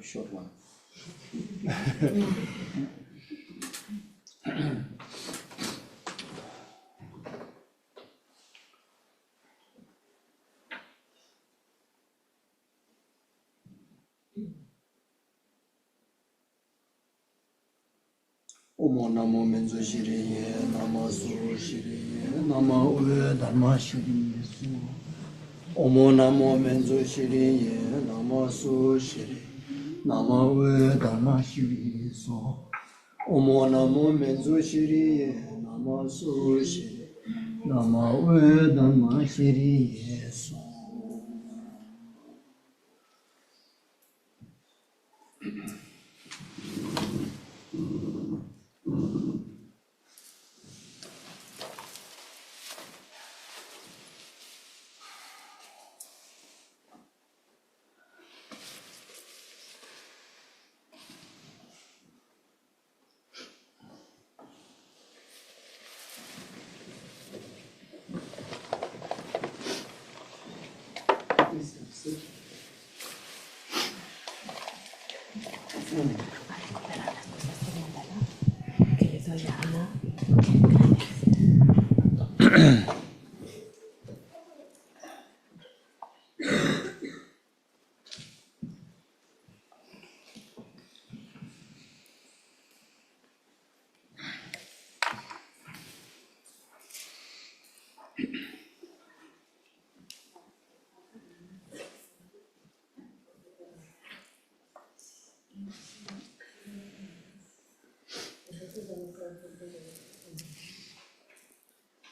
Short one. Omo namo menzo shiriye, nama su shiriye, nama ue dharma shiriye su. Omo namo menzo shiriye, nama su shiriye, nama ue dharma shiriye su. Omo namo menzo shiriye, nama su shiriye, nama ue dharma shiriye su.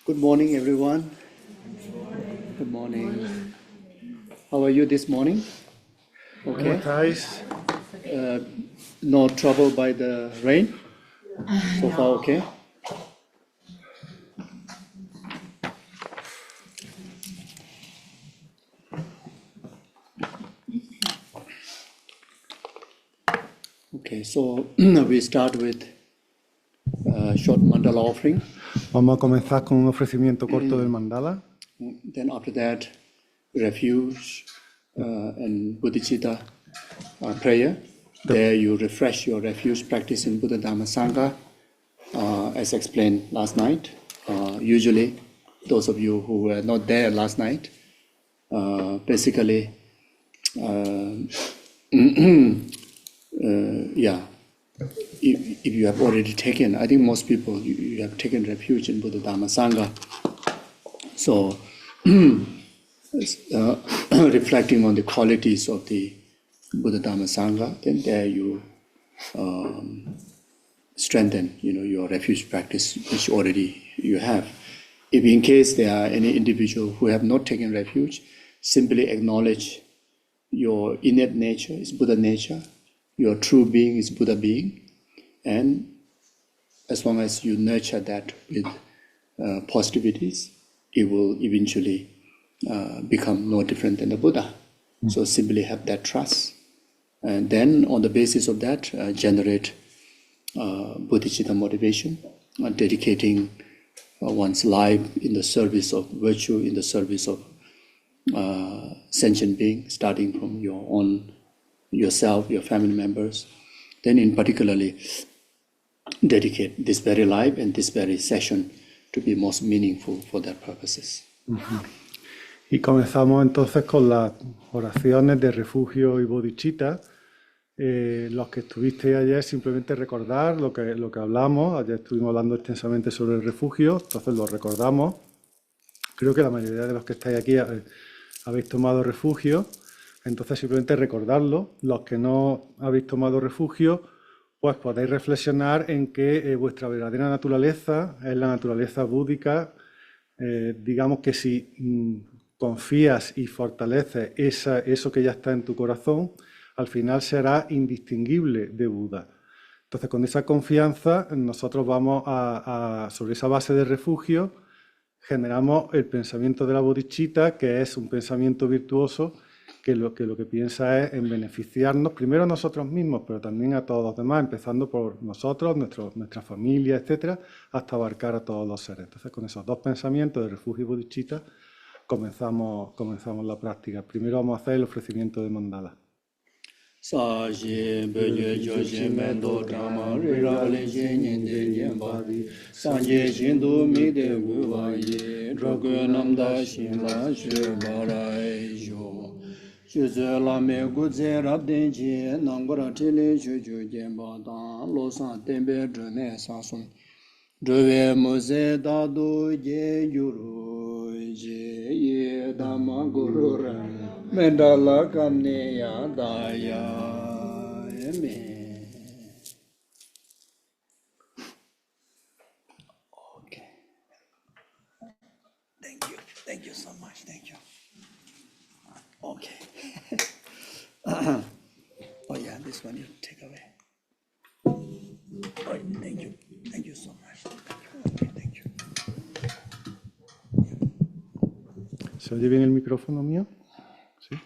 Good morning, everyone. Good morning. How are you this morning? Okay. No trouble by the rain? So far, okay? Okay, so we start with short mandala offering. Vamos a comenzar con un ofrecimiento corto del mandala. Then after that, refuge and bodhicitta prayer. There you refresh your refuge practice in Buddha Dhamma Sangha, as explained last night. Usually, those of you who were not there last night, basically, if you have already taken, I think most people, you have taken refuge in Buddha Dhamma Sangha. So, reflecting on the qualities of the Buddha Dhamma Sangha, then there you strengthen, your refuge practice, which already you have. If in case there are any individual who have not taken refuge, simply acknowledge your innate nature is Buddha nature, your true being is Buddha being, and as long as you nurture that with positivities, it will eventually become no different than the Buddha. So simply have that trust. And then on the basis of that, generate bodhicitta motivation, dedicating one's life in the service of virtue, in the service of sentient being, starting from your own, yourself, your family members. Then in particularly, dedicate this very life and this very session to be most meaningful for their purposes. Y comenzamos entonces con las oraciones de refugio y bodhicitta. Los que estuvisteis ayer, simplemente recordar lo que hablamos. Ayer estuvimos hablando extensamente sobre el refugio, entonces lo recordamos. Creo que la mayoría de los que estáis aquí habéis tomado refugio, entonces simplemente recordarlo. Los que no habéis tomado refugio, pues podéis reflexionar en que vuestra verdadera naturaleza es la naturaleza búdica. Digamos que si confías y fortaleces eso que ya está en tu corazón, al final será indistinguible de Buda. Entonces, con esa confianza, nosotros vamos sobre esa base de refugio, generamos el pensamiento de la bodhicitta, que es un pensamiento virtuoso, que lo que piensa es en beneficiarnos, primero a nosotros mismos, pero también a todos los demás, empezando por nosotros, nuestra familia, etcétera, hasta abarcar a todos los seres. Entonces, con esos dos pensamientos de refugio y bodhicitta, comenzamos la práctica. Primero vamos a hacer el ofrecimiento de mandala. Saji Beje Joshi Mendo Dhamma Rirale Shenyin De Yenpadi Sanje Shindu Mide Guvayi Drogu Namda Shinla Shubarai Jo Shuze Lame Guze Rabdenji Nangura Tili Shuju Jenpa Dan Losan Tembe Drune Sasun Drove Mose Dadu Je Yuru Je Ye Dhamma Guru Ram Mendala Kamneya Daya Amen. Okay. Thank you so much. Thank you. Okay. Oh yeah, this one you take away. Oh, thank you so much. Okay, thank you. ¿Se oye bien el micrófono mío? ¿Sí?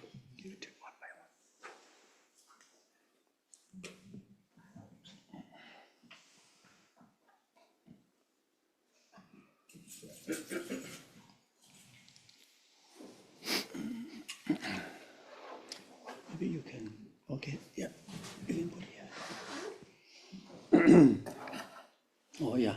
Maybe you can, okay, yeah, you can put here. Oh, yeah.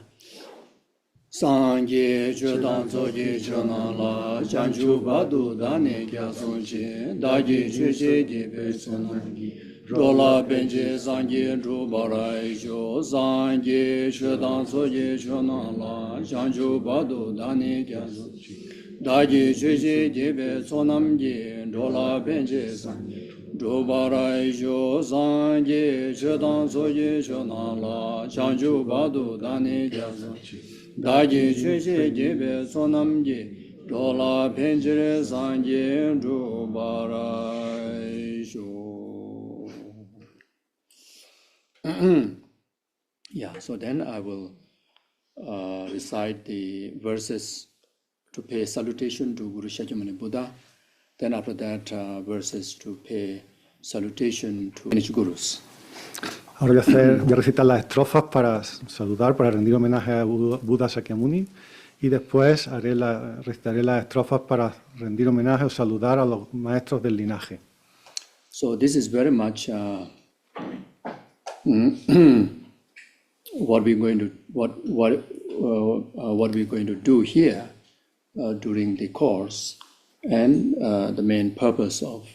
Sangye Chodang Tsoji Chona La Chanchu Badu Dane Kya Sonche Daji Chushe Jibe Sonangi Rola Benje Sangye Drubarai Jo Sangye Chodang Tsoji Chona La Chanchu Badu Dane Kya Sonche Daji Chushe Jibe Sonamgi Rola Benje Sangye Drubarai Jo Sangye Chodang Tsoji Chona La Chanchu Badu Dane Kya Sonche Daji Chushe Jibe Sonamji Dola Penjire Sanje Drubarai Sho. Yeah, so then I will recite the verses to pay salutation to Guru Shakyamuni Buddha. Then after that, verses to pay salutation to many gurus. Ahora voy a recitar las estrofas para saludar, para rendir homenaje a Buda Shakyamuni, y después recitaré las estrofas para rendir homenaje o saludar a los maestros del linaje. So this is very much what we're going to do here during the course, and the main purpose of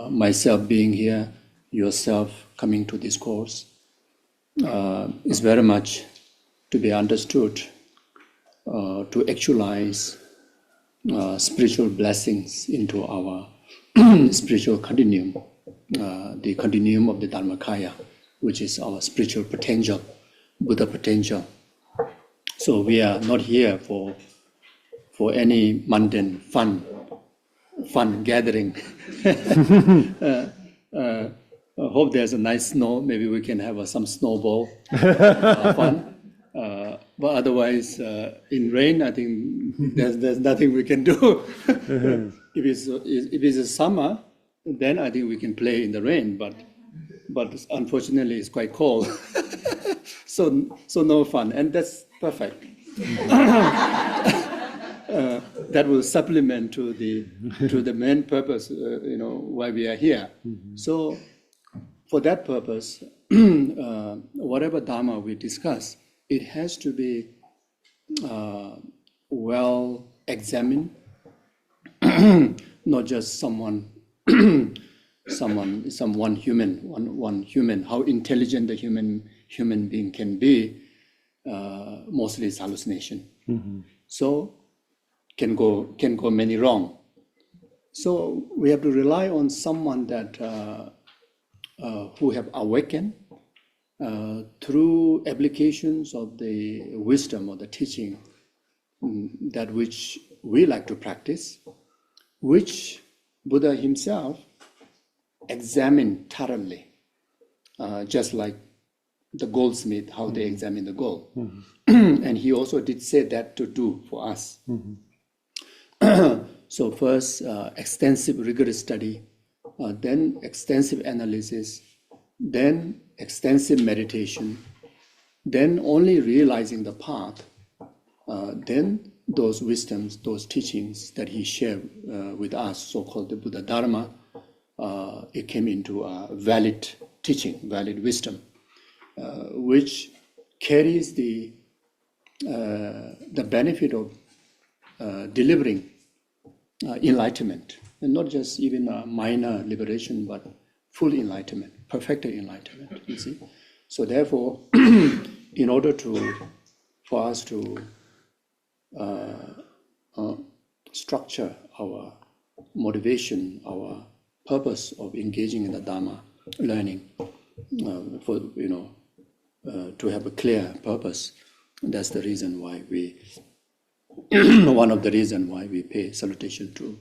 myself being here, yourself coming to this course, is very much to be understood, to actualize spiritual blessings into our spiritual continuum, the continuum of the Dharmakaya, which is our spiritual potential, Buddha potential. So we are not here for any mundane fun gathering. I hope there's a nice snow. Maybe we can have some snowball fun. But otherwise, in rain, I think there's nothing we can do. If it's a summer, then I think we can play in the rain. But unfortunately, it's quite cold. So no fun, and that's perfect. That will supplement to the main purpose, why we are here. So for that purpose, whatever Dharma we discuss, it has to be well examined, not just someone human, how intelligent the human being can be. Mostly it's hallucination. So can go many wrong. So we have to rely on someone that who have awakened through applications of the wisdom or the teaching, that which we like to practice, which Buddha himself examined thoroughly, just like the goldsmith, how they examine the gold. And he also did say that to do for us. So first, extensive rigorous study, then extensive analysis, then extensive meditation, then only realizing the path, then those wisdoms, those teachings that he shared with us, so-called the Buddha Dharma, it came into a valid teaching, valid wisdom, which carries the benefit of delivering enlightenment, and not just even a minor liberation, but full enlightenment, perfected enlightenment, you see. So therefore, in order for us to structure our motivation, our purpose of engaging in the Dharma learning, to have a clear purpose, that's the reason why one of the reasons why we pay salutation to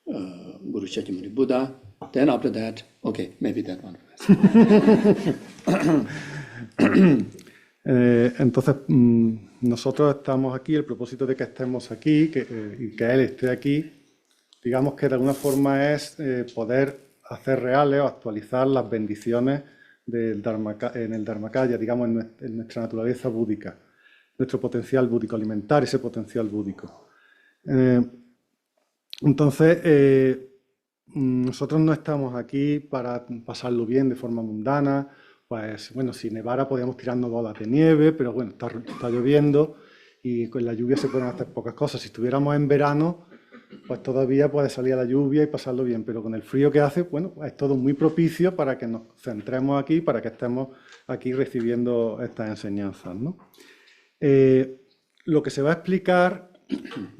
Guru Shakyamuni Buddha. Then after that, okay, maybe that one. Entonces, nosotros estamos aquí, el propósito de que estemos aquí y que él esté aquí, digamos que de alguna forma es poder hacer reales o actualizar las bendiciones en el Dharmakaya, digamos, en nuestra naturaleza búdica, nuestro potencial búdico, alimentar ese potencial búdico. Entonces, nosotros no estamos aquí para pasarlo bien de forma mundana. Pues bueno, si nevara podríamos tirarnos bolas de nieve, pero bueno, está lloviendo y con la lluvia se pueden hacer pocas cosas. Si estuviéramos en verano, pues todavía puede salir a la lluvia y pasarlo bien, pero con el frío que hace, bueno, es todo muy propicio para que nos centremos aquí, para que estemos aquí recibiendo estas enseñanzas, ¿no? Lo que se va a explicar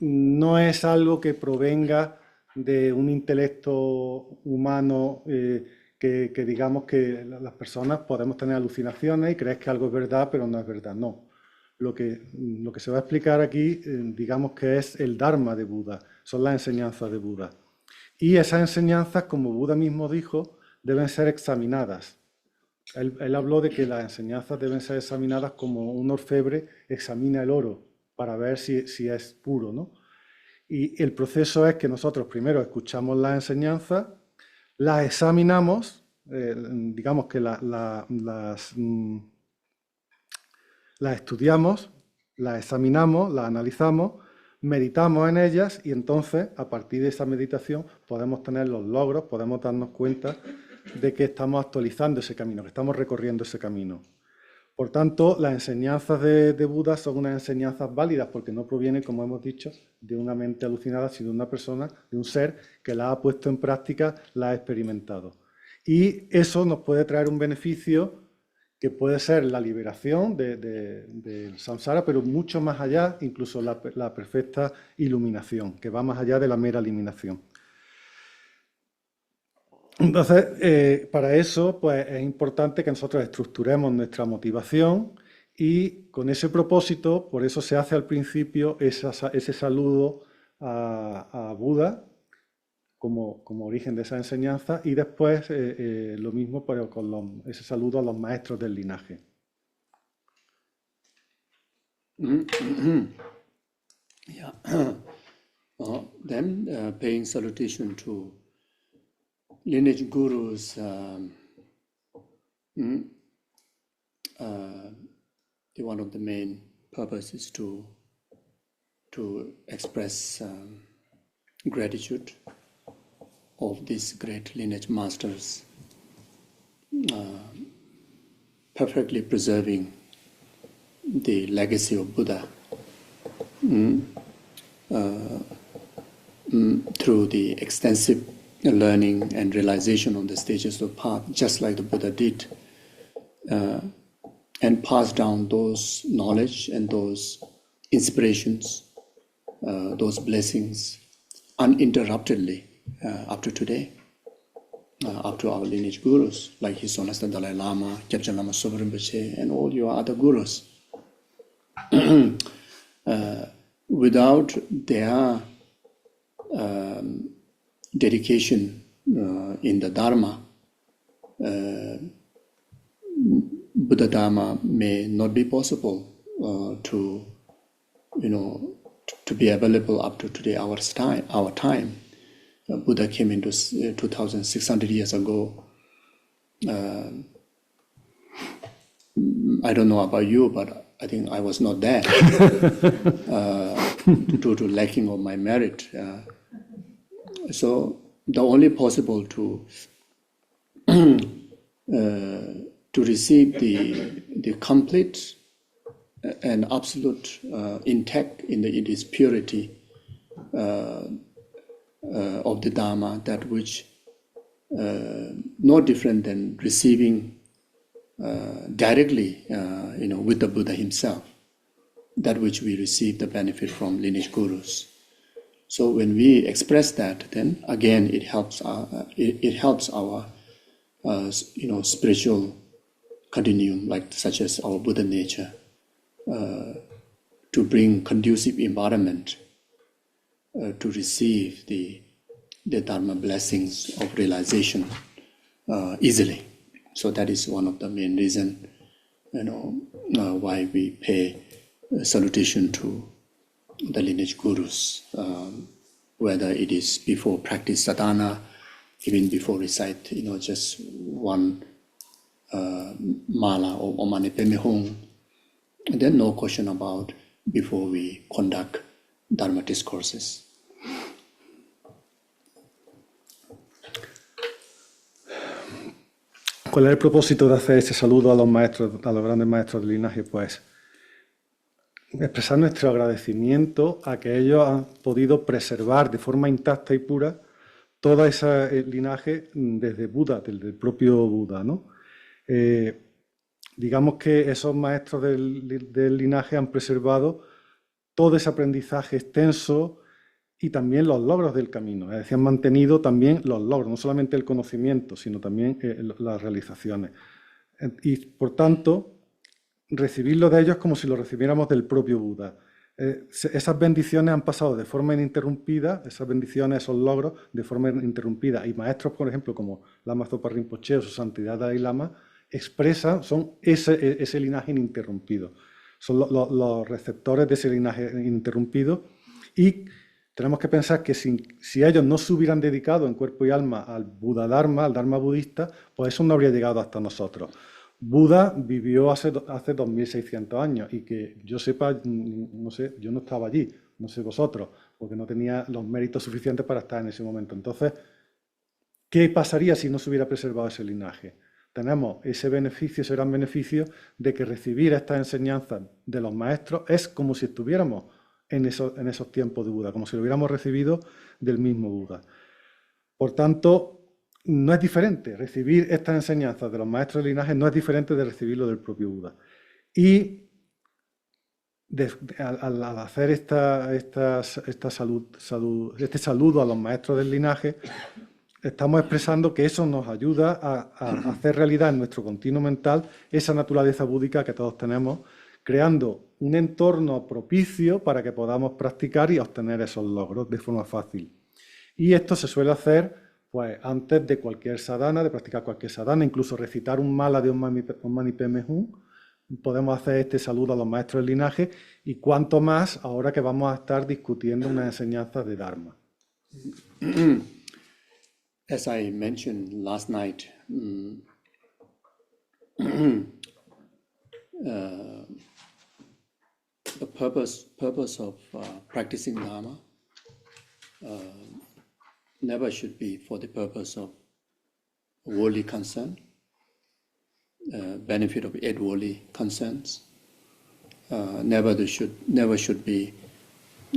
no es algo que provenga de un intelecto humano que digamos que las personas podemos tener alucinaciones y creer que algo es verdad, pero no es verdad, no. Lo que se va a explicar aquí, digamos que es el Dharma de Buda, son las enseñanzas de Buda. Y esas enseñanzas, como Buda mismo dijo, deben ser examinadas. Él habló de que las enseñanzas deben ser examinadas como un orfebre examina el oro para ver si es puro, ¿no? Y el proceso es que nosotros primero escuchamos las enseñanzas, las examinamos digamos que las estudiamos, las examinamos, las analizamos, meditamos en ellas y entonces, a partir de esa meditación, podemos tener los logros, podemos darnos cuenta de que estamos actualizando ese camino, que estamos recorriendo ese camino. Por tanto, las enseñanzas de Buda son unas enseñanzas válidas porque no provienen, como hemos dicho, de una mente alucinada, sino de una persona, de un ser que la ha puesto en práctica, la ha experimentado. Y eso nos puede traer un beneficio que puede ser la liberación del samsara, pero mucho más allá, incluso la perfecta iluminación, que va más allá de la mera eliminación. Entonces, para eso pues, es importante que nosotros estructuremos nuestra motivación y con ese propósito, por eso se hace al principio ese saludo a Buda como origen de esa enseñanza y después lo mismo pero con ese saludo a los maestros del linaje. Yeah. Then paying salutation to lineage gurus, one of the main purposes is to express gratitude of these great lineage masters, perfectly preserving the legacy of Buddha through the extensive learning and realization of the stages of the path, just like the Buddha did, and pass down those knowledge and those inspirations, those blessings uninterruptedly up to today, up to our lineage gurus, like His Holiness the Dalai Lama, Kyabchen Lama Sopa Rinpoche, and all your other gurus. Without their dedication in the Dharma, Buddha Dharma may not be possible to be available up to today, our time. Buddha came into 2,600 years ago. I don't know about you, but I think I was not there due to lacking of my merit. So the only possible to receive the complete and absolute intact in its purity of the Dharma, that which no different than receiving directly, with the Buddha himself, that which we receive the benefit from lineage gurus. So when we express that, then again it helps our spiritual continuum, like such as our Buddha nature, to bring conducive environment to receive the Dharma blessings of realization easily. So that is one of the main reasons, why we pay salutation to the lineage gurus, whether it is before practice sadhana, even before recite, just one mala or omane peme hong, and then no question about before we conduct Dharma discourses. ¿Cuál es el propósito de hacer ese saludo a los maestros, a los grandes maestros del linaje? Pues expresar nuestro agradecimiento a que ellos han podido preservar de forma intacta y pura todo ese linaje desde Buda, desde el propio Buda, ¿no? Digamos que esos maestros del linaje han preservado todo ese aprendizaje extenso y también los logros del camino. Es decir, han mantenido también los logros, no solamente el conocimiento, sino también las realizaciones. Y, por tanto, recibirlo de ellos como si lo recibiéramos del propio Buda. Esas bendiciones han pasado de forma ininterrumpida, esas bendiciones, esos logros, de forma ininterrumpida. Y maestros, por ejemplo, como Lama Zopa Rinpoche o su Santidad Dalai Lama, expresan, son ese linaje ininterrumpido. Son los receptores de ese linaje ininterrumpido y tenemos que pensar que si ellos no se hubieran dedicado en cuerpo y alma al Buda Dharma, al Dharma budista, pues eso no habría llegado hasta nosotros. Buda vivió hace 2600 años y que yo sepa, no sé, yo no estaba allí, no sé vosotros, porque no tenía los méritos suficientes para estar en ese momento. Entonces, ¿qué pasaría si no se hubiera preservado ese linaje? Tenemos ese beneficio, ese gran beneficio de que recibir estas enseñanzas de los maestros es como si estuviéramos en esos tiempos de Buda, como si lo hubiéramos recibido del mismo Buda. Por tanto, no es diferente. Recibir estas enseñanzas de los maestros de linaje no es diferente de recibirlo del propio Buda. Y al hacer este saludo a los maestros del linaje, estamos expresando que eso nos ayuda a hacer realidad en nuestro continuo mental esa naturaleza búdica que todos tenemos, creando un entorno propicio para que podamos practicar y obtener esos logros de forma fácil. Y esto se suele hacer pues, antes de cualquier sadhana, de practicar cualquier sadhana, incluso recitar un mala de un Mani Padme Hum. Podemos hacer este saludo a los maestros del linaje y cuanto más ahora que vamos a estar discutiendo una enseñanza de Dharma. As I mentioned last night, the purpose of practicing Dharma never should be for the purpose of worldly concern, benefit of 8 worldly concerns. Never should be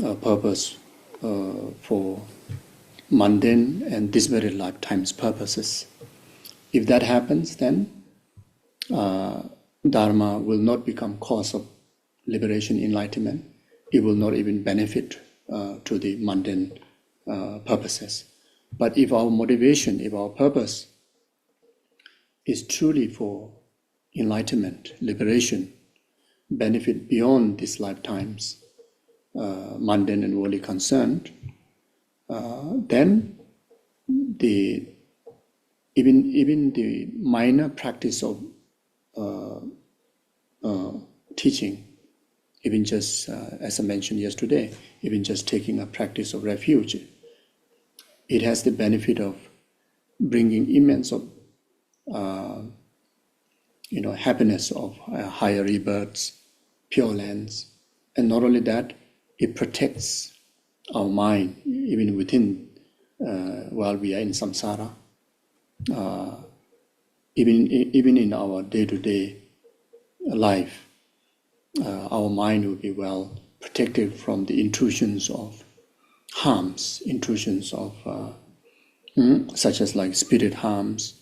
a purpose for mundane and this very lifetime's purposes. If that happens, then Dharma will not become cause of liberation, enlightenment. It will not even benefit to the mundane purposes. But if our motivation, if our purpose is truly for enlightenment, liberation, benefit beyond this lifetime's mundane and worldly concern, then even the minor practice of teaching, even just as I mentioned yesterday, even just taking a practice of refuge, it has the benefit of bringing immense of happiness of higher rebirths, pure lands, and not only that, it protects our mind even within while we are in samsara. Even in our day-to-day life, our mind will be well protected from the intrusions of harms, intrusions of such as like spirit harms,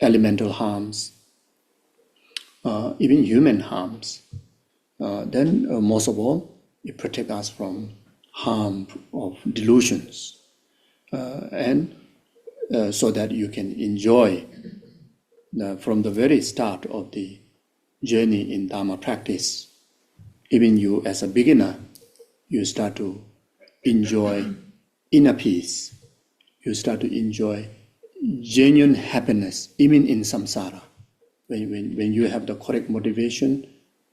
elemental harms, even human harms. Then most of all, it protects us from harm of delusions, and so that you can enjoy from the very start of the journey in Dharma practice. Even you as a beginner, you start to enjoy inner peace. You start to enjoy genuine happiness, even in samsara. When you have the correct motivation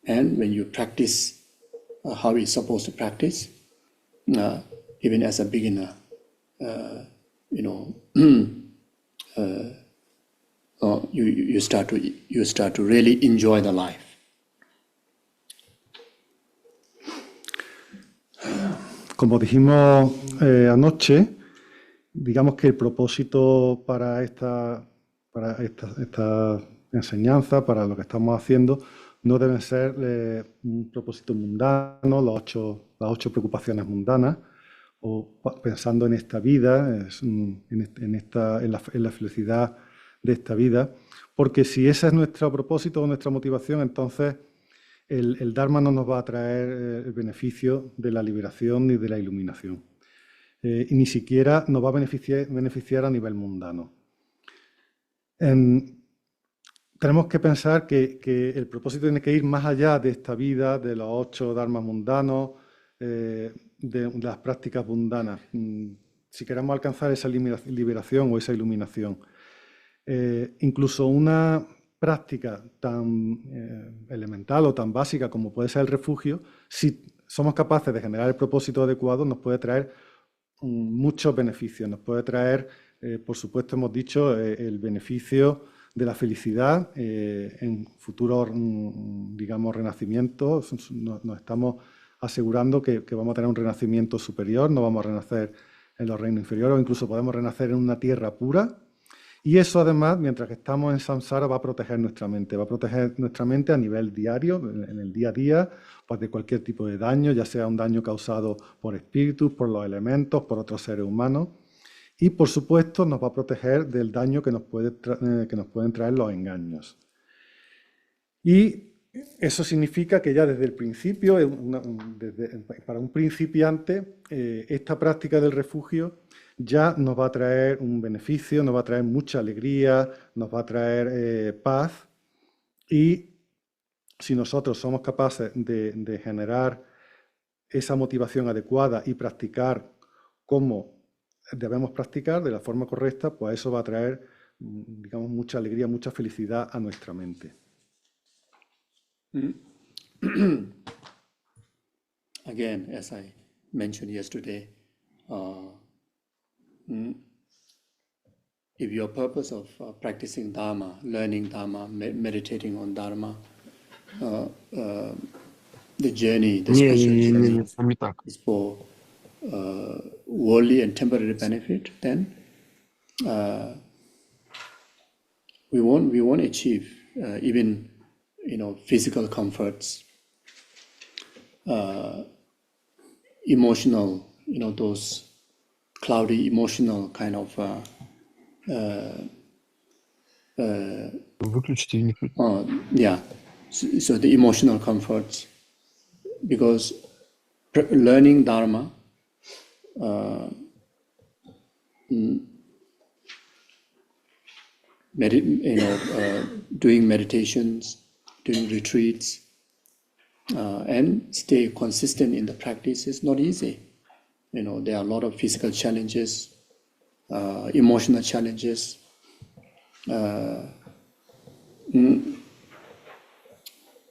and when you practice how you're supposed to practice, even as a beginner, you start to really enjoy the life. Como dijimos anoche, digamos que el propósito para esta enseñanza, para lo que estamos haciendo, no deben ser un propósito mundano, las 8 preocupaciones mundanas, o pensando en esta vida, en la felicidad de esta vida, porque si ese es nuestro propósito o nuestra motivación, entonces el Dharma no nos va a traer el beneficio de la liberación ni de la iluminación. Y ni siquiera nos va a beneficiar a nivel mundano. Tenemos que pensar que el propósito tiene que ir más allá de esta vida, de los 8 dharmas mundanos, de las prácticas mundanas, si queremos alcanzar esa liberación o esa iluminación. Incluso una práctica tan elemental o tan básica como puede ser el refugio, si somos capaces de generar el propósito adecuado, nos puede traer muchos beneficios. Nos puede traer, por supuesto, hemos dicho, el beneficio de la felicidad en futuros, digamos, renacimientos. Nos estamos asegurando que vamos a tener un renacimiento superior, no vamos a renacer en los reinos inferiores, o incluso podemos renacer en una tierra pura. Y eso, además, mientras que estamos en samsara, va a proteger nuestra mente. Va a proteger nuestra mente a nivel diario, en el día a día, pues de cualquier tipo de daño, ya sea un daño causado por espíritus, por los elementos, por otros seres humanos. Y, por supuesto, nos va a proteger del daño que nos pueden traer los engaños. Y eso significa que ya desde el principio, para un principiante, esta práctica del refugio ya nos va a traer un beneficio, nos va a traer mucha alegría, nos va a traer paz. Y si nosotros somos capaces de generar esa motivación adecuada y practicar como debemos practicar de la forma correcta, pues eso va a traer, digamos, mucha alegría, mucha felicidad a nuestra mente. Again, as I mentioned yesterday, if your purpose of practicing Dharma, learning Dharma, meditating on Dharma, the journey, the special journey is for worldly and temporary benefit, then we won't achieve even physical comforts, emotional, those cloudy emotional kind of yeah, so the emotional comforts, because learning Dharma, doing meditations, doing retreats, and stay consistent in the practice is not easy. There are a lot of physical challenges, emotional challenges.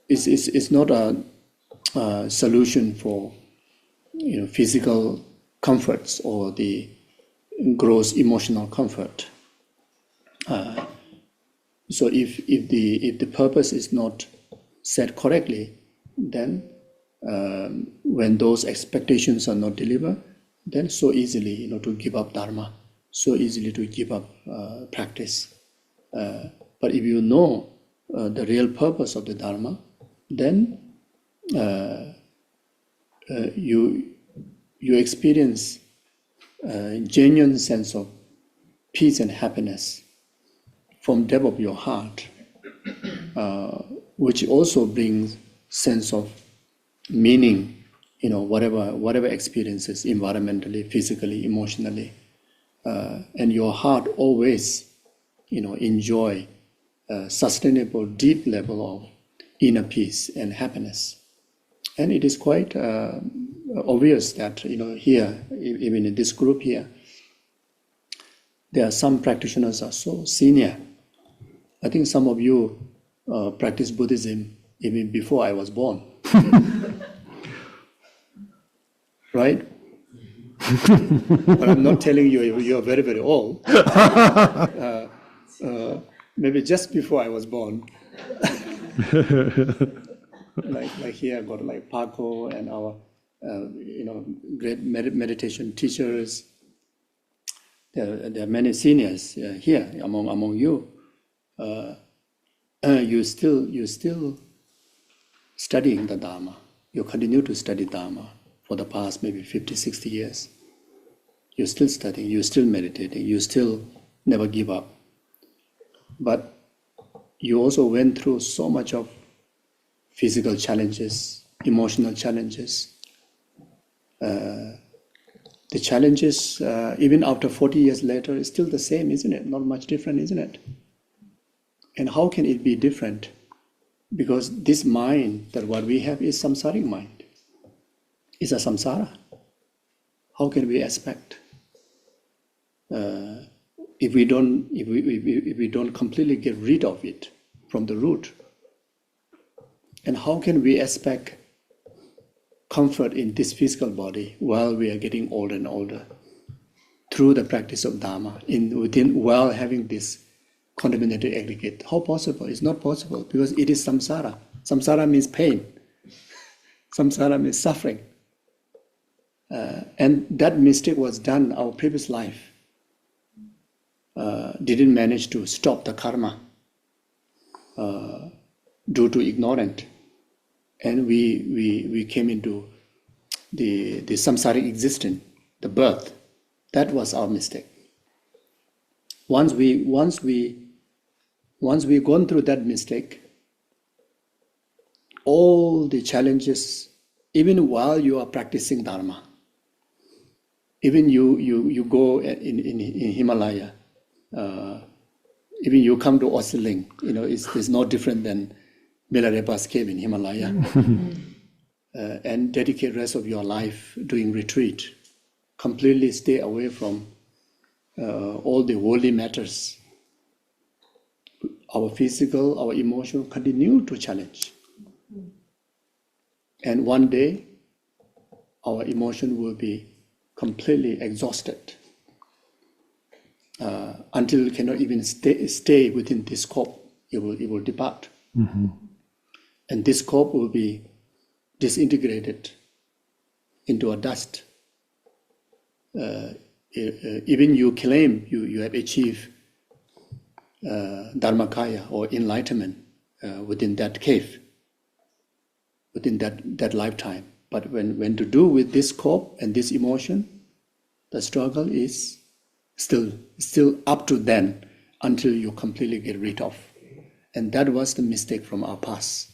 It's not a solution for physical comforts or the gross emotional comfort. So if the purpose is not set correctly, then when those expectations are not delivered, then so easily to give up Dharma, so easily to give up practice. But if you know the real purpose of the Dharma, then you experience a genuine sense of peace and happiness from depth of your heart, which also brings sense of meaning, whatever experiences, environmentally, physically, emotionally, and your heart always, enjoy a sustainable, deep level of inner peace and happiness. And it is quite obvious that, here, even in this group here, there are some practitioners are so senior. I think some of you practice Buddhism even before I was born. Right? But I'm not telling you you're very, very old. Maybe just before I was born. like here, I got like Paco and our, great meditation teachers. There are many seniors here among you. You still studying the Dharma. You continue to study Dharma for the past maybe 50, 60 years. You're still studying, you're still meditating, you still never give up. But you also went through so much of physical challenges, emotional challenges. The challenges, even after 40 years later, is still the same, isn't it? Not much different, isn't it? And how can it be different? Because this mind, that what we have is samsaric mind. It's a samsara. How can we expect? If we don't completely get rid of it from the root, and how can we expect comfort in this physical body while we are getting older and older through the practice of Dharma, while having this contaminated aggregate. How possible? It's not possible because it is samsara. Samsara means pain. Samsara means suffering. And that mistake was done our previous life. Didn't manage to stop the karma due to ignorance. And we came into the samsaric existence, the birth. That was our mistake. Once we gone through that mistake, all the challenges, even while you are practicing Dharma, even you go in Himalaya, even you come to Oseling, it's no different than Milarepa's cave in Himalaya, and dedicate rest of your life doing retreat. Completely stay away from all the worldly matters. Our physical, our emotional continue to challenge. And one day, our emotion will be completely exhausted until it cannot even stay within this scope. It will depart. Mm-hmm. And this scope will be disintegrated into a dust. Even you claim you have achieved Dharmakaya or enlightenment within that cave, within that lifetime. But when to do with this scope and this emotion, the struggle is still up to then until you completely get rid of. And that was the mistake from our past.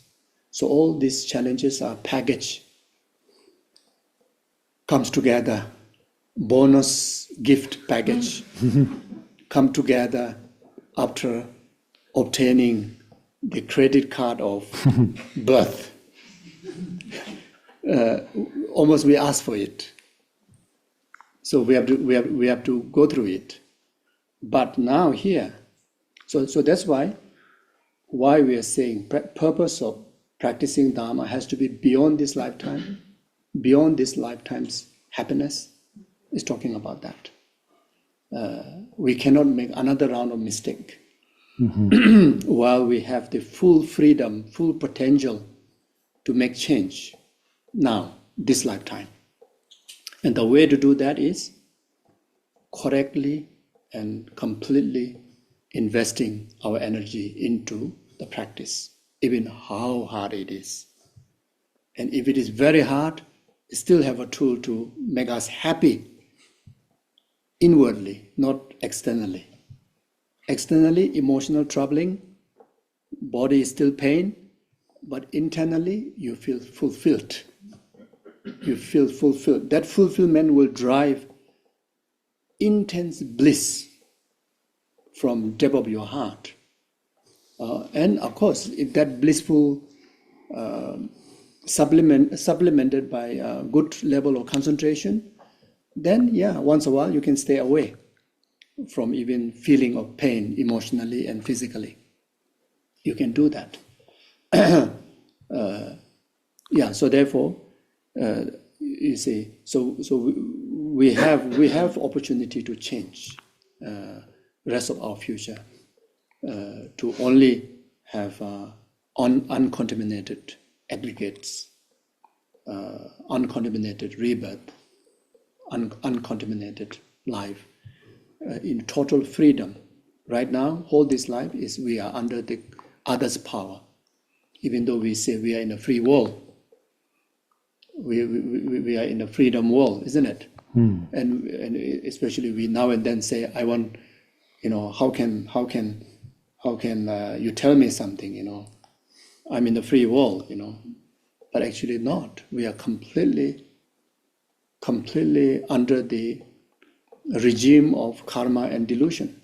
So all these challenges are packaged, comes together, bonus gift package, come together after obtaining the credit card of birth. Almost we ask for it. So we have to go through it. But now here, so that's why we are saying purpose of practicing Dharma has to be beyond this lifetime, beyond this lifetime's happiness. Is talking about that. We cannot make another round of mistake while we have the full freedom, full potential to make change now, this lifetime. And the way to do that is correctly and completely investing our energy into the practice, even how hard it is. And if it is very hard, still have a tool to make us happy inwardly, not externally. Externally, emotional troubling, body is still pain, but internally you feel fulfilled. You feel fulfilled. That fulfillment will drive intense bliss from depth of your heart. And of course, if that blissful supplemented by a good level of concentration, then once in a while you can stay away from even feeling of pain emotionally and physically. You can do that. So therefore, you see, so we have opportunity to change rest of our future to only have uncontaminated aggregates, uncontaminated rebirth, uncontaminated life, in total freedom. Right now, whole this life is we are under the other's power. Even though we say we are in a free world, we are in a freedom world, isn't it? And especially we now and then say, I want, how can you tell me something? I'm in the free world, but actually not. We are completely under the regime of karma and delusion.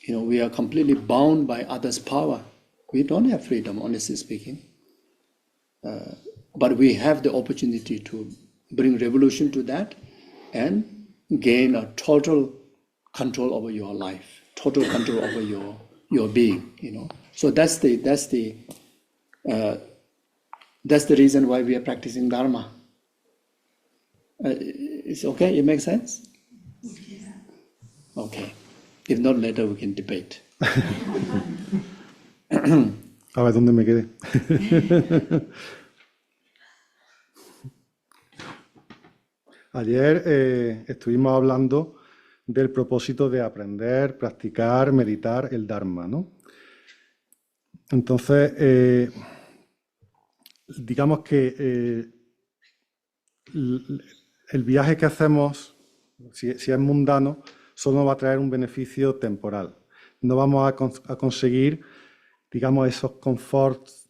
We are completely bound by others' power. We don't have freedom, honestly speaking. But we have the opportunity to bring revolution to that and gain a total control over your life, total control over your being. So that's the That's the reason why we are practicing Dharma. It's okay? It makes sense? Okay. If not, later we can debate. A ver dónde me quedé. Ayer estuvimos hablando del propósito de aprender, practicar, meditar el Dharma, ¿no? Entonces, digamos que el viaje que hacemos, si es mundano, solo va a traer un beneficio temporal. No vamos a conseguir, digamos, esos conforts,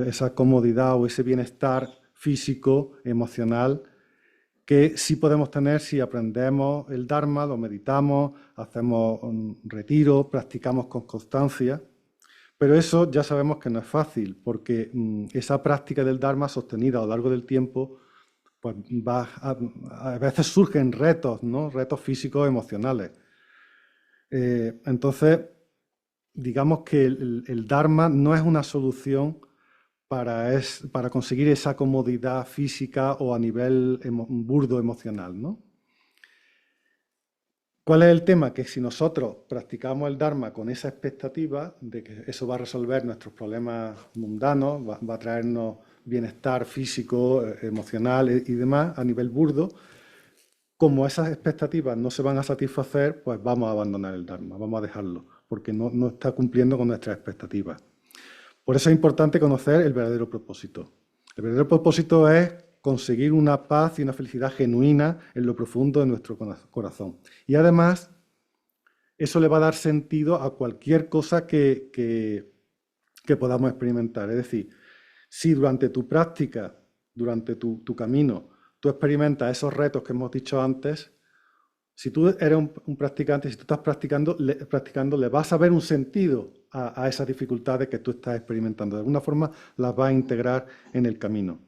esa comodidad o ese bienestar físico, emocional, que sí podemos tener si aprendemos el Dharma, lo meditamos, hacemos un retiro, practicamos con constancia. Pero eso ya sabemos que no es fácil, porque esa práctica del Dharma sostenida a lo largo del tiempo, pues a veces surgen retos, ¿no? Retos físicos, emocionales. Entonces, digamos que el Dharma no es una solución para conseguir esa comodidad física o a nivel burdo emocional, ¿no? ¿Cuál es el tema? Que si nosotros practicamos el Dharma con esa expectativa de que eso va a resolver nuestros problemas mundanos, va a traernos bienestar físico, emocional y demás a nivel burdo, como esas expectativas no se van a satisfacer, pues vamos a abandonar el Dharma, vamos a dejarlo, porque no está cumpliendo con nuestras expectativas. Por eso es importante conocer el verdadero propósito. El verdadero propósito es conseguir una paz y una felicidad genuina en lo profundo de nuestro corazón. Y además, eso le va a dar sentido a cualquier cosa que podamos experimentar. Es decir, si durante tu práctica, durante tu camino, tú experimentas esos retos que hemos dicho antes, si tú eres un practicante, si tú estás practicando, le vas a ver un sentido a esas dificultades que tú estás experimentando. De alguna forma las vas a integrar en el camino.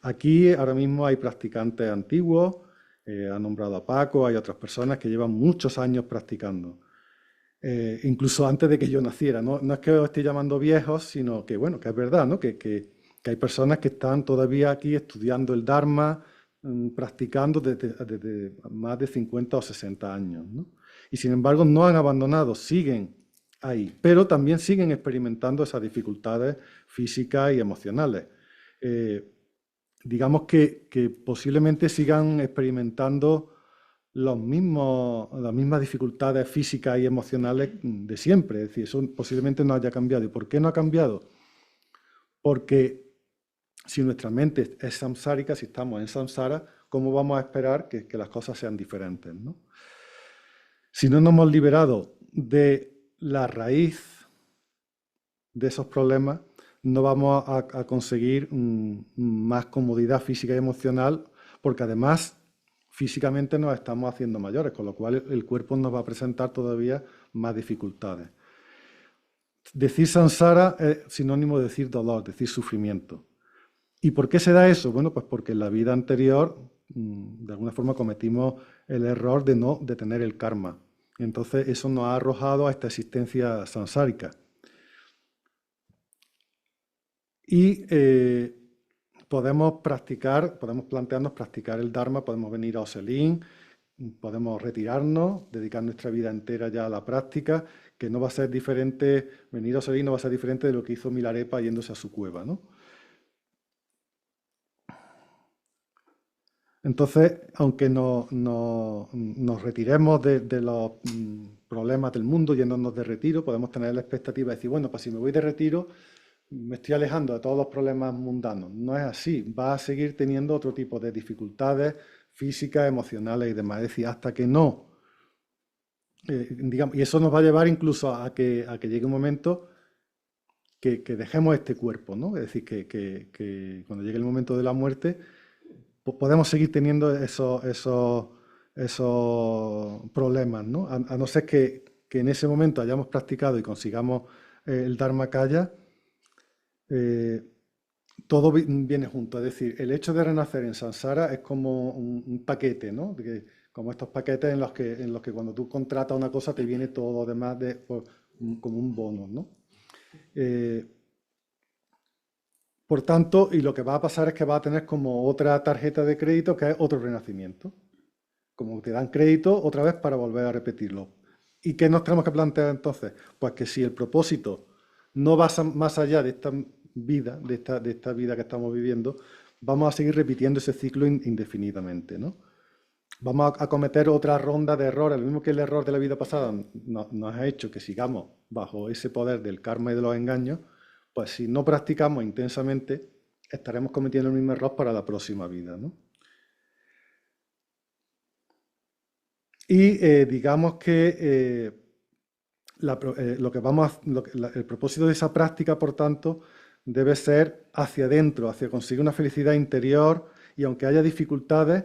Aquí ahora mismo hay practicantes antiguos, ha nombrado a Paco, hay otras personas que llevan muchos años practicando. Incluso antes de que yo naciera. No es que os esté llamando viejos, sino que, bueno, que es verdad, ¿no? Que hay personas que están todavía aquí estudiando el Dharma, practicando desde más de 50 o 60 años, ¿no? Y sin embargo no han abandonado, siguen ahí, pero también siguen experimentando esas dificultades físicas y emocionales. Digamos que posiblemente sigan experimentando las mismas dificultades físicas y emocionales de siempre. Es decir, eso posiblemente no haya cambiado. ¿Y por qué no ha cambiado? Porque si nuestra mente es samsárica, si estamos en samsara, ¿cómo vamos a esperar que las cosas sean diferentes, ¿no? Si no nos hemos liberado de la raíz de esos problemas, no vamos a conseguir más comodidad física y emocional, porque además físicamente nos estamos haciendo mayores, con lo cual el cuerpo nos va a presentar todavía más dificultades. Decir samsara es sinónimo de decir dolor, decir sufrimiento. ¿Y por qué se da eso? Bueno, pues porque en la vida anterior, de alguna forma, cometimos el error de no detener el karma. Entonces eso nos ha arrojado a esta existencia samsárica. Y podemos plantearnos practicar el Dharma, podemos venir a Oseling, podemos retirarnos, dedicar nuestra vida entera ya a la práctica, que no va a ser diferente, venir a Oseling no va a ser diferente de lo que hizo Milarepa yéndose a su cueva, ¿no? Entonces, aunque nos retiremos de los problemas del mundo, yéndonos de retiro, podemos tener la expectativa de decir, bueno, pues si me voy de retiro, me estoy alejando de todos los problemas mundanos. No es así, va a seguir teniendo otro tipo de dificultades físicas, emocionales y demás. Es decir, hasta que no, digamos, y eso nos va a llevar incluso a que llegue un momento que dejemos este cuerpo, ¿no? Es decir, que cuando llegue el momento de la muerte, pues podemos seguir teniendo esos problemas, ¿no? A no ser que en ese momento hayamos practicado y consigamos el Dharmakaya, todo viene junto. Es decir, el hecho de renacer en Samsara es como un paquete, ¿no? Como estos paquetes en los que cuando tú contratas una cosa te viene todo lo demás como un bono, ¿no? Por tanto, y lo que va a pasar es que va a tener como otra tarjeta de crédito que es otro renacimiento. Como te dan crédito otra vez para volver a repetirlo. ¿Y qué nos tenemos que plantear entonces? Pues que si el propósito no va más allá de esta vida, de esta vida que estamos viviendo, vamos a seguir repitiendo ese ciclo indefinidamente, ¿no? Vamos a cometer otra ronda de errores. Lo mismo que el error de la vida pasada nos ha hecho que sigamos bajo ese poder del karma y de los engaños, pues si no practicamos intensamente, estaremos cometiendo el mismo error para la próxima vida, ¿no? Y digamos que el propósito de esa práctica, por tanto, debe ser hacia adentro, hacia conseguir una felicidad interior, y aunque haya dificultades,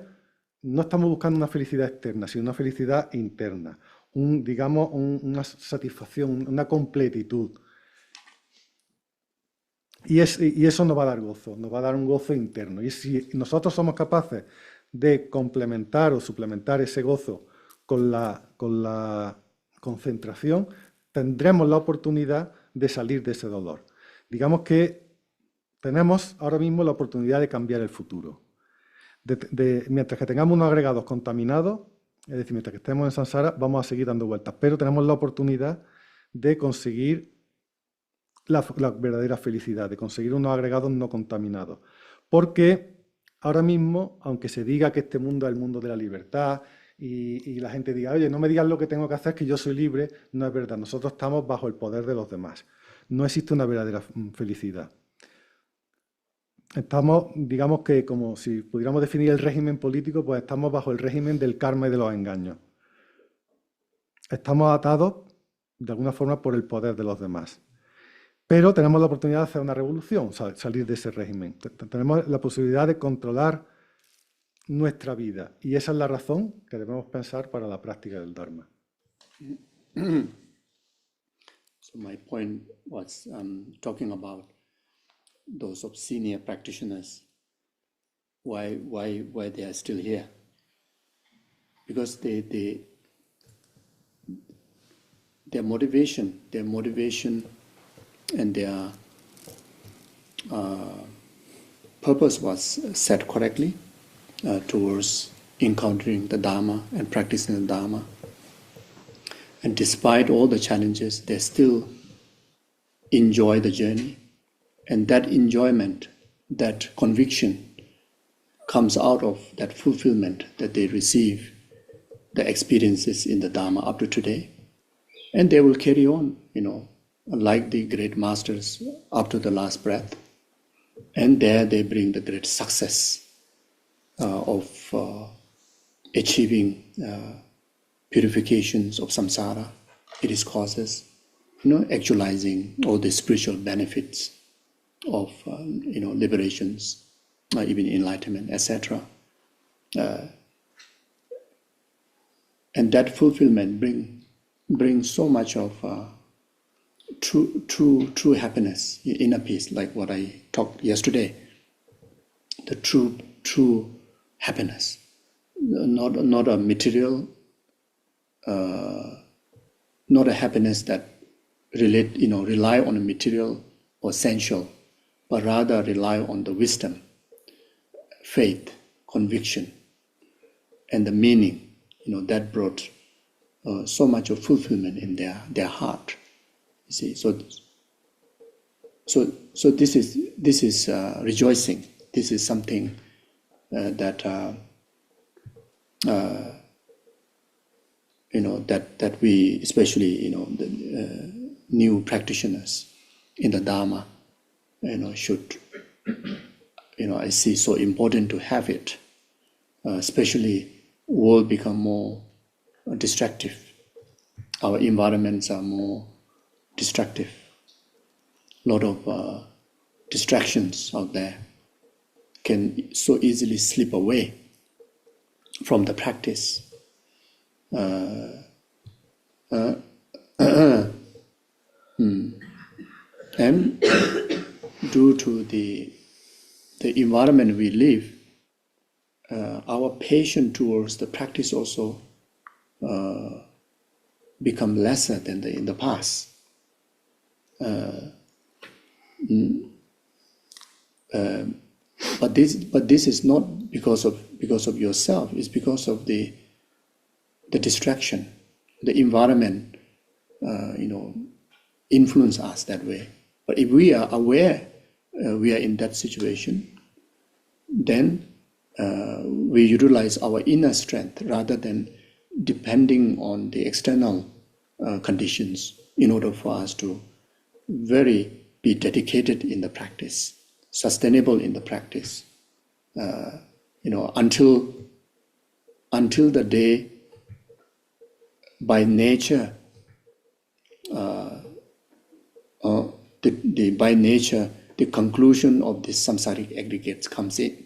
no estamos buscando una felicidad externa, sino una felicidad interna, digamos, una satisfacción, una completitud. Y eso nos va a dar gozo, nos va a dar un gozo interno. Y si nosotros somos capaces de complementar o suplementar ese gozo con la concentración, tendremos la oportunidad de salir de ese dolor. Digamos que tenemos ahora mismo la oportunidad de cambiar el futuro. Mientras que tengamos unos agregados contaminados, es decir, mientras que estemos en samsara, vamos a seguir dando vueltas, pero tenemos la oportunidad de conseguir la verdadera felicidad, de conseguir unos agregados no contaminados. Porque ahora mismo, aunque se diga que este mundo es el mundo de la libertad y la gente diga, oye, no me digas lo que tengo que hacer, que yo soy libre, no es verdad. Nosotros estamos bajo el poder de los demás. No existe una verdadera felicidad. Estamos, digamos que como si pudiéramos definir el régimen político, pues estamos bajo el régimen del karma y de los engaños. Estamos atados, de alguna forma, por el poder de los demás. Pero tenemos la oportunidad de hacer una revolución, salir de ese régimen. Tenemos la posibilidad de controlar nuestra vida. Y esa es la razón que debemos pensar para la práctica del Dharma. So my point was talking about those of senior practitioners, why they are still here. Because their motivation and their purpose was set correctly towards encountering the Dharma and practicing the Dharma. And despite all the challenges, they still enjoy the journey. And that enjoyment, that conviction comes out of that fulfillment that they receive, the experiences in the Dharma up to today. And they will carry on, like the great masters up to the last breath. And there they bring the great success of achieving purifications of samsara, its causes, actualizing all the spiritual benefits of liberations, even enlightenment, etc. And that fulfillment brings so much of true happiness, inner peace, like what I talked yesterday. The true happiness, not a material, not a happiness that rely on a material or sensual, but rather rely on the wisdom, faith, conviction, and the meaning, that brought so much of fulfillment in their heart. You see, so this is rejoicing. This is something that that we, especially the new practitioners in the Dharma, should I see so important to have it, especially world become more destructive. Our environments are more destructive. A lot of distractions out there can so easily slip away from the practice. And due to the environment we live, our patience towards the practice also become lesser than in the past. But this is not because of yourself. It's because of the distraction, the environment, influence us that way. But if we are aware we are in that situation, then we utilize our inner strength rather than depending on the external conditions in order for us to be dedicated in the practice, sustainable in the practice, until the day, by nature, the conclusion of the samsaric aggregates comes in,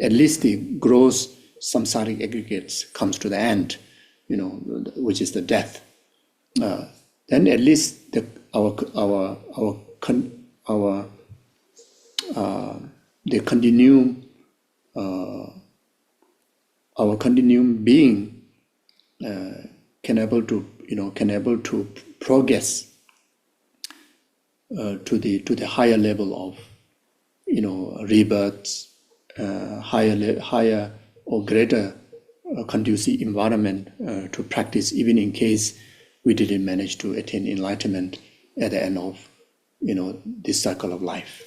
at least the gross samsaric aggregates comes to the end, which is the death. Then at least the continuum being can able to progress to the higher level of rebirths, higher or greater conducive environment to practice, even in case we didn't manage to attain enlightenment at the end of this cycle of life.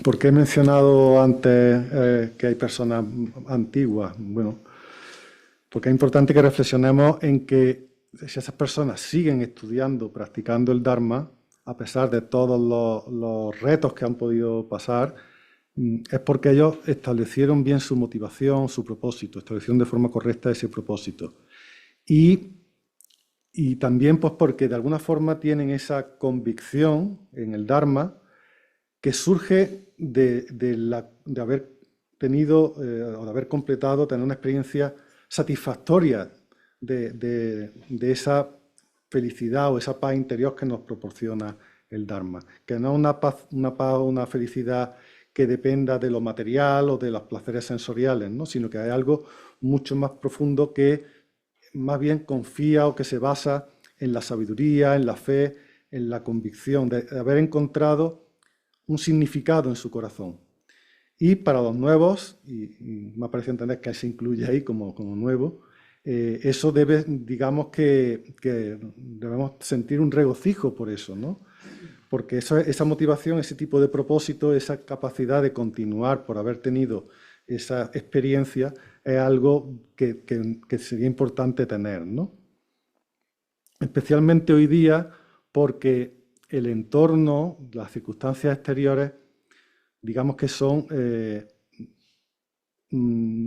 ¿Por qué he mencionado antes que hay personas antiguas? Bueno, porque es importante que reflexionemos en que si esas personas siguen estudiando, practicando el Dharma, a pesar de todos los retos que han podido pasar, es porque ellos establecieron bien su motivación, su propósito, establecieron de forma correcta ese propósito. Y también pues porque de alguna forma tienen esa convicción en el Dharma que surge de haber tenido o de haber completado, tener una experiencia satisfactoria de esa felicidad o esa paz interior que nos proporciona el Dharma, que no es una paz, una felicidad que dependa de lo material o de los placeres sensoriales, ¿no? Sino que hay algo mucho más profundo que más bien confía o que se basa en la sabiduría, en la fe, en la convicción de haber encontrado un significado en su corazón. Y para los nuevos, y me parece entender que se incluye ahí como nuevo, eso debe, digamos que debemos sentir un regocijo por eso, ¿no? Porque esa motivación, ese tipo de propósito, esa capacidad de continuar por haber tenido esa experiencia, es algo que sería importante tener, ¿no? Especialmente hoy día porque el entorno, las circunstancias exteriores, digamos que son...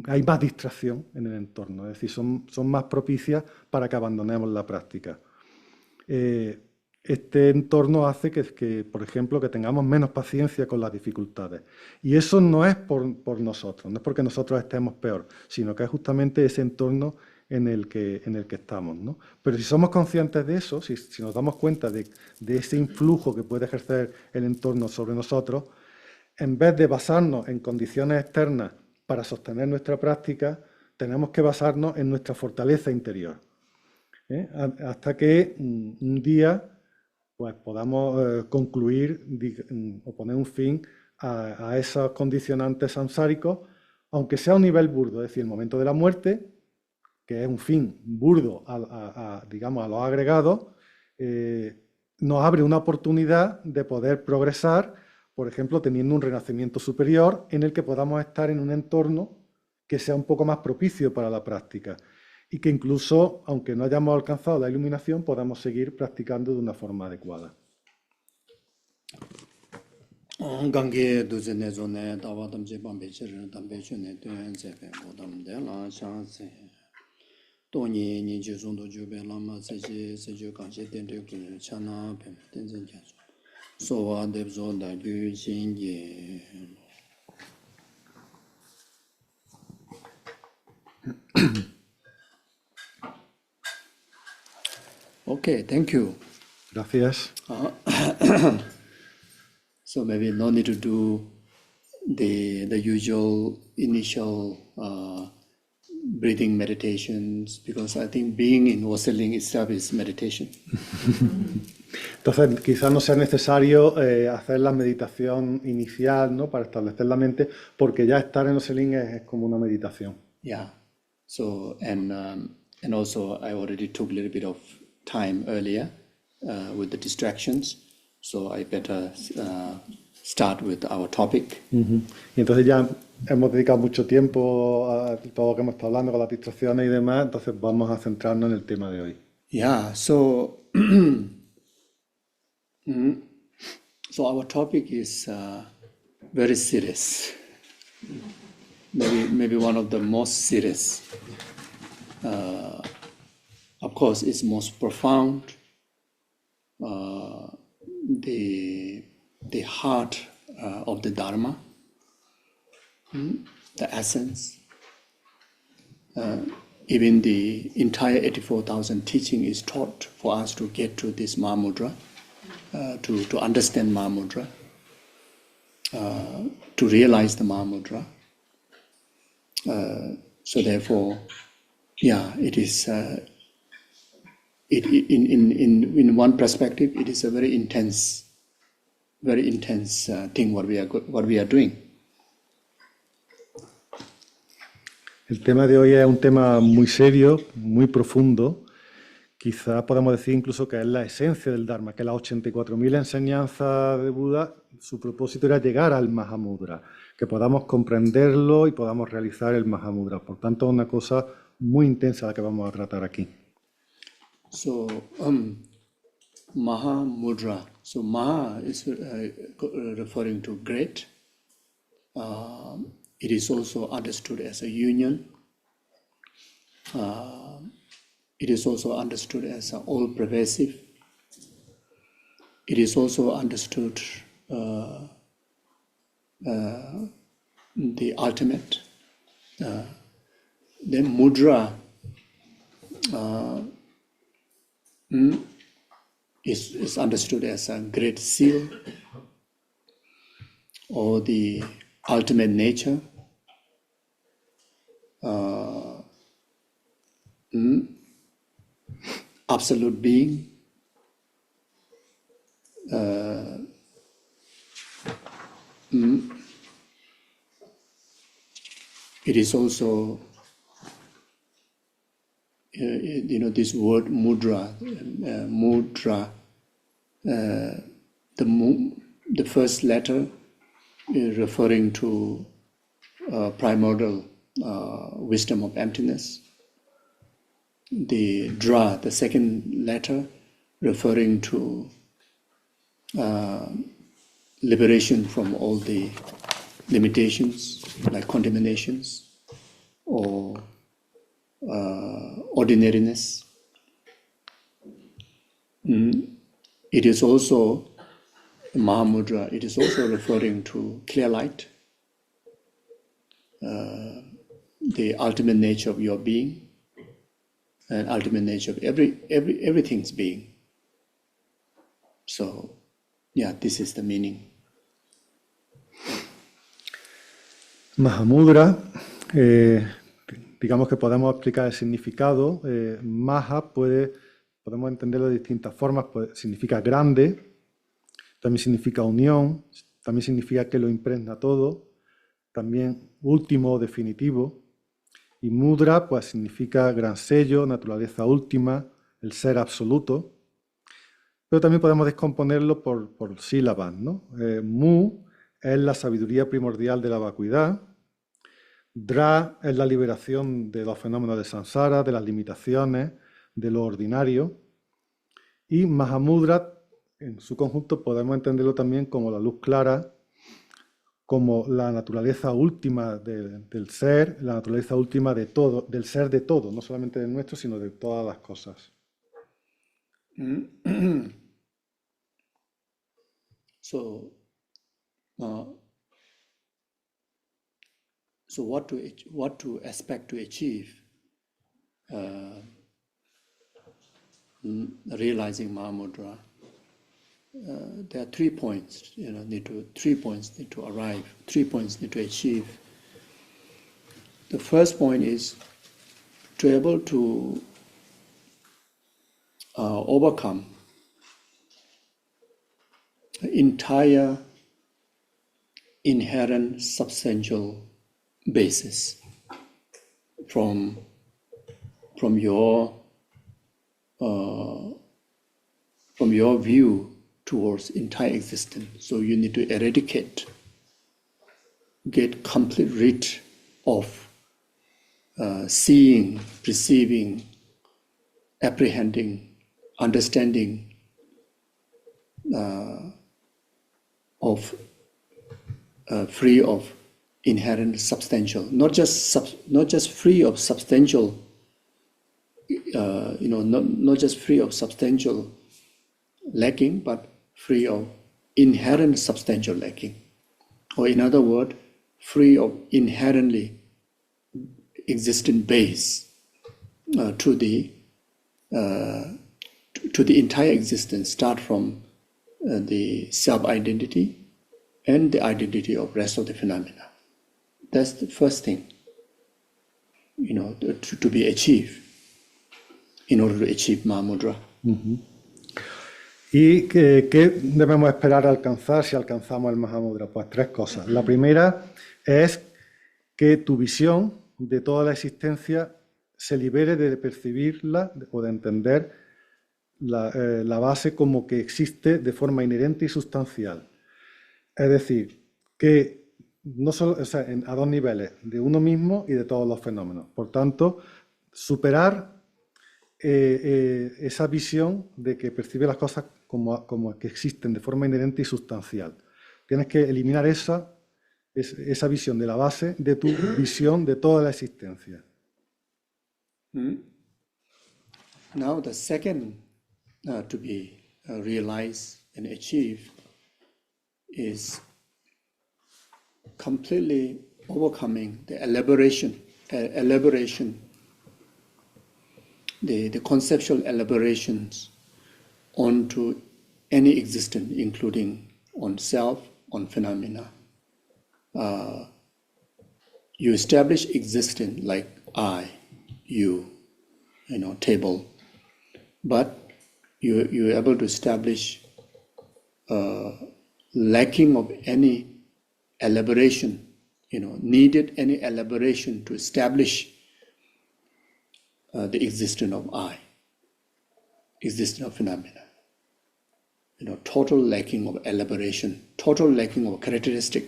hay más distracción en el entorno, es decir, son más propicias para que abandonemos la práctica. Este entorno hace que, por ejemplo, que tengamos menos paciencia con las dificultades. Y eso no es por nosotros, no es porque nosotros estemos peor, sino que es justamente ese entorno en el que estamos, ¿no? Pero si somos conscientes de eso, si nos damos cuenta de ese influjo que puede ejercer el entorno sobre nosotros, en vez de basarnos en condiciones externas para sostener nuestra práctica, tenemos que basarnos en nuestra fortaleza interior, hasta que un día pues, podamos concluir o poner un fin a esos condicionantes samsáricos, aunque sea a un nivel burdo, es decir, el momento de la muerte, que es un fin burdo digamos, a los agregados, nos abre una oportunidad de poder progresar, por ejemplo, teniendo un renacimiento superior en el que podamos estar en un entorno que sea un poco más propicio para la práctica y que incluso, aunque no hayamos alcanzado la iluminación, podamos seguir practicando de una forma adecuada. Okay, thank you. Gracias. So maybe no need to do the usual initial breathing meditations, because I think being in Oseling itself is meditation. Entonces, quizás no sea necesario hacer la meditación inicial, ¿no? Para establecer la mente, porque ya estar en Oseling es como una meditación. Yeah. So, and also I already took a little bit of time earlier with the distractions, so I better start with our topic. Y entonces ya hemos dedicado mucho tiempo a todo lo que hemos estado hablando con las distracciones y demás, entonces vamos a centrarnos en el tema de hoy. Yeah, so so our topic is very serious. Maybe one of the most serious. Of course, it's most profound. The heart of the Dharma, the essence. Even the entire 84,000 teaching is taught for us to get to this Mahamudra, to understand Mahamudra, to realize the Mahamudra. So therefore, yeah, it is. In one perspective, it is a very intense thing what we are doing. El tema de hoy es un tema muy serio, muy profundo. Quizás podemos decir incluso que es la esencia del Dharma, que las 84.000 enseñanzas de Buda, su propósito era llegar al Mahamudra, que podamos comprenderlo y podamos realizar el Mahamudra. Por tanto, es una cosa muy intensa la que vamos a tratar aquí. So, Mahamudra. So, Maha is referring to great. It is also understood as a union. It is also understood as all-pervasive. It is also understood the ultimate. Then mudra is understood as a great seal, or the ultimate nature. Absolute being. It is also, this word mudra. The first letter is referring to primordial wisdom of emptiness. The the second letter, referring to liberation from all the limitations, like contaminations or ordinariness. It is also Mahamudra. It is also referring to clear light, the ultimate nature of your being, and ultimate nature of everything's being. So, yeah, this is the meaning. Mahamudra, digamos que podemos explicar el significado. Maha podemos entenderlo de distintas formas. Significa grande, también significa unión, también significa que lo impregna todo, también último o definitivo. Y mudra, pues significa gran sello, naturaleza última, el ser absoluto. Pero también podemos descomponerlo por sílabas, ¿no? Mu es la sabiduría primordial de la vacuidad. Dra es la liberación de los fenómenos de samsara, de las limitaciones, de lo ordinario. Y Mahamudra, en su conjunto, podemos entenderlo también como la luz clara, como la naturaleza última del ser, la naturaleza última de todo, del ser de todo, no solamente del nuestro, sino de todas las cosas. So what to expect to achieve realizing Mahamudra? There are 3 points. 3 points need to arrive. 3 points need to achieve. The first point is to able to overcome the entire inherent substantial basis from your view towards entire existence. So you need to eradicate, get complete rid of seeing, perceiving, apprehending, understanding of free of inherent substantial, not just free of substantial, not just free of substantial lacking, but free of inherent substantial lacking, or in other words, free of inherently existent base to the entire existence, start from the self-identity and the identity of rest of the phenomena. That's the first thing, to be achieved in order to achieve Mahamudra. ¿Y qué debemos esperar alcanzar si alcanzamos el Mahamudra? Pues tres cosas. La primera es que tu visión de toda la existencia se libere de percibirla o de entender la base como que existe de forma inherente y sustancial. Es decir, que no solo, a dos niveles, de uno mismo y de todos los fenómenos. Por tanto, superar esa visión de que percibe las cosas como que existen de forma inherente y sustancial. Tienes que eliminar esa visión de la base de tu visión de toda la existencia. Now the second to be realized and achieved is completely overcoming the elaboration, the conceptual elaborations onto any existence, including on self, on phenomena. You establish existence like I, you, table, but you're able to establish lacking of any elaboration, needed any elaboration to establish the existence of I, existence of phenomena. Total lacking of elaboration, total lacking of characteristic.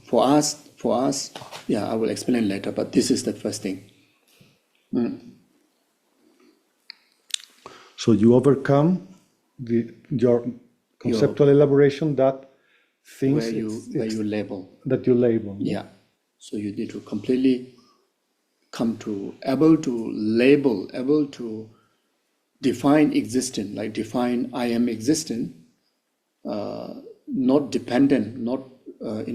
For us, yeah, I will explain later, but this is the first thing. So you overcome your conceptual elaboration that things where you label. That you label. Yeah. So you need to completely come to able to label, able to define existence, like define I am existent, not dependent, not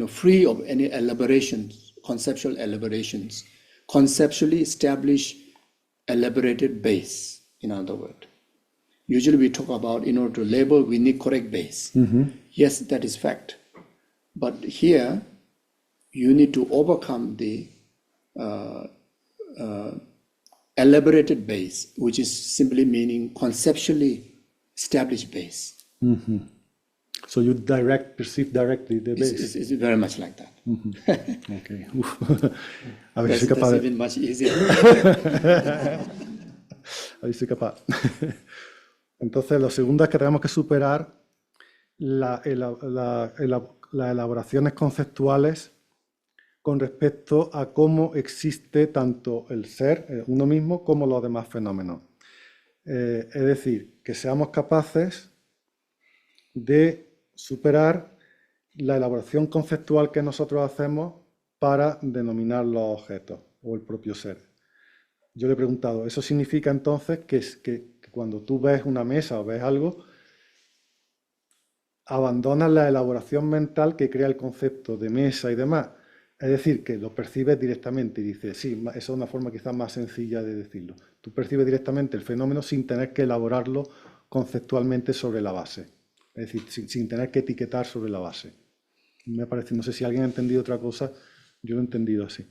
free of any elaborations, conceptual elaborations, conceptually establish elaborated base, in other words. Usually we talk about, in order to label, we need correct base. Yes, that is fact. But here, you need to overcome the elaborated base, which is simply meaning conceptually established base. So you perceive directly the base. It's very much like that. Okay. A ver si soy That's capaz even much easier. A ver si soy capaz. Entonces, lo segundo es que tenemos que superar las elaboraciones conceptuales con respecto a cómo existe tanto el ser, uno mismo, como los demás fenómenos. Es decir, que seamos capaces de superar la elaboración conceptual que nosotros hacemos para denominar los objetos o el propio ser. Yo le he preguntado, ¿eso significa entonces que cuando tú ves una mesa o ves algo, abandonas la elaboración mental que crea el concepto de mesa y demás? Es decir, que lo percibes directamente y dices, sí, esa es una forma quizás más sencilla de decirlo. Tú percibes directamente el fenómeno sin tener que elaborarlo conceptualmente sobre la base. Es decir, sin tener que etiquetar sobre la base. Me parece, no sé si alguien ha entendido otra cosa, yo lo he entendido así.